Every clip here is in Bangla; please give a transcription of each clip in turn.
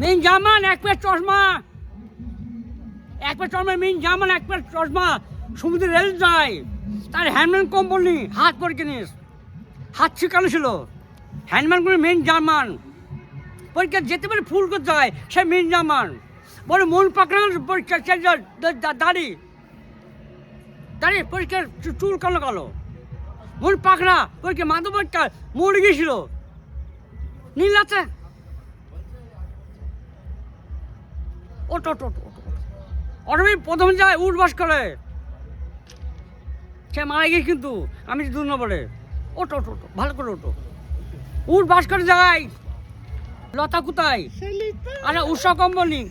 মিন জামান এক প্যাট চশমা, এক প্যাট চশমা মিন জামান এক প্যাট চশমা সমুদ্রে রেল যায়। তার হ্যান্ডম্যান কোম্পানি হাত পরীক্ষা নিস, হাত শিখানো ছিল। হ্যান্ডম্যান করে মেন জার্মান পরীক্ষা যেতে পারে ফুল করতে হয়, সে মেন জার্মান। বলে মন পাকড়ানোর পরীক্ষা দাড়ি দাঁড়িয়ে পরীক্ষার চুল কালো কালো, মন পাকড়া পরীক্ষা মাধব পরীক্ষা মরে গিয়েছিল। নীল আছে ওটো ওটো অটোমি প্রথম যায় উঠ বাস করে, সে মারা গিয়ে কিন্তু আমি 2 নম্বরে। ওটো ওটো ওটো ভালো করে ওটো, উঠ বাস করে যায়। লতা কোথায়? আরে উষা কোম্পানি।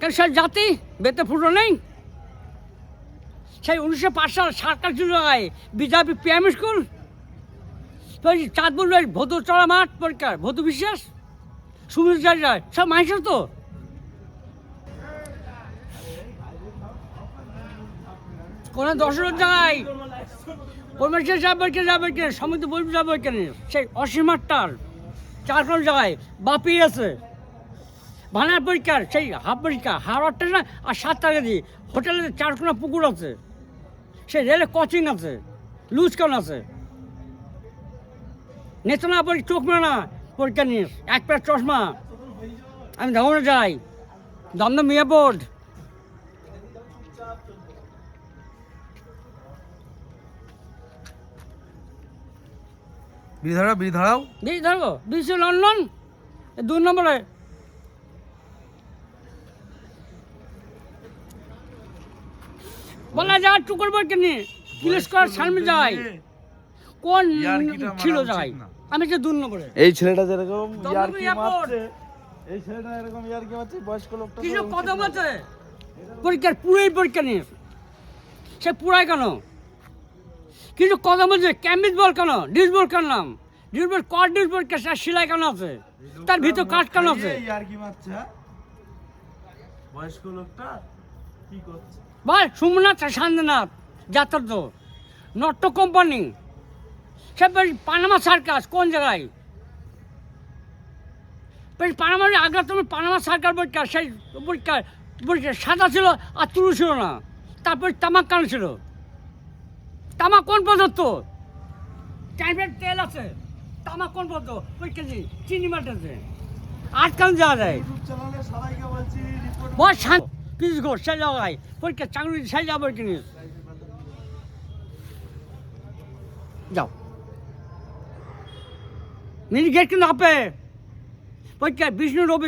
কেন সে জাতি বেতে ফুটো নেই? সেই 1905 সাল সরকার ছিল বিজেপি পিএম স্কুল, চাঁদপুর ভদু চড়া মাঠ পরীক্ষার ভদু বিশ্বাস সুমিত যায় সব মানুষের তো। কোনো 10 যায় পরমেশ্বর যাবে কেন, সমুদ্র বলবি যাবে কেন, সেই অসীমাটার 4 যায় বাপি আছে। ভানার পরীক্ষার সেই হাফ পরীক্ষা হাওড়াটা না, আর 7 টাকা দিয়ে হোটেলে 4 পুকুর আছে, সেই রেলে কোচিং আছে, লুজ কান আছে। নেতা না পরীক্ষা চোখ মেলে না পরীক্ষা নিস, এক প্যাট চশমা। আমি ধমনে যাই, দমদম মিয়া বোর্ড। বিড়ি ধরাও বিড়ি ধরবো, বিড়ি লন্ডন 2 নম্বরে। বলা যায় টুকুর পরীক্ষা নিয়ে কিলেশ করার সামনে যায়, কোন ছিল যায় আমি যে 2 নম্বরে। এই ছেলেটা যেরকম ইয়ার্কি মারছে, এই ছেলেটা এরকম ইয়ার্কি মারছে, বয়স্ক লোকটা কিছু কদম আছে পরীক্ষার পুরোই পরীক্ষা নিয়ে। সে পুরাই কেন কিছু কদম আছে, ক্যাম্বিজ বল কেন, ডিস বল কেন নাম, ডিস বল কট ডিস বল কেন, সেলাই কেন আছে, তার ভিতর কাঠ কেন আছে। ইয়ার্কি মারছে বয়স্ক লোকটা কি করছে? ভাই সোমনাথ শান্তনাথ যাত্রা তো নট্য কোম্পানি, সে পানামা সার্কাস কোন জায়গায়, পানামা আগ্রা তুমি পানামা সার্কাস পরীক্ষা, সেই পরীক্ষা সাদা ছিল আর তুলো ছিল না। তারপর তামাক কেন ছিল, তামাক কোন পদার্থ, ট্যাবলেট তেল আছে, তামাক কোন পদার্থ পরীক্ষা দিই চিনি মাটাছে আটকান যাওয়া যায়। বস পিস ঘোষ সেই জায়গায় পরীক্ষা চাকরি সেই যাবো কিনি যাও মিনি গেট কিন্তু আপে পরীক্ষা বিষ্ণু রবি।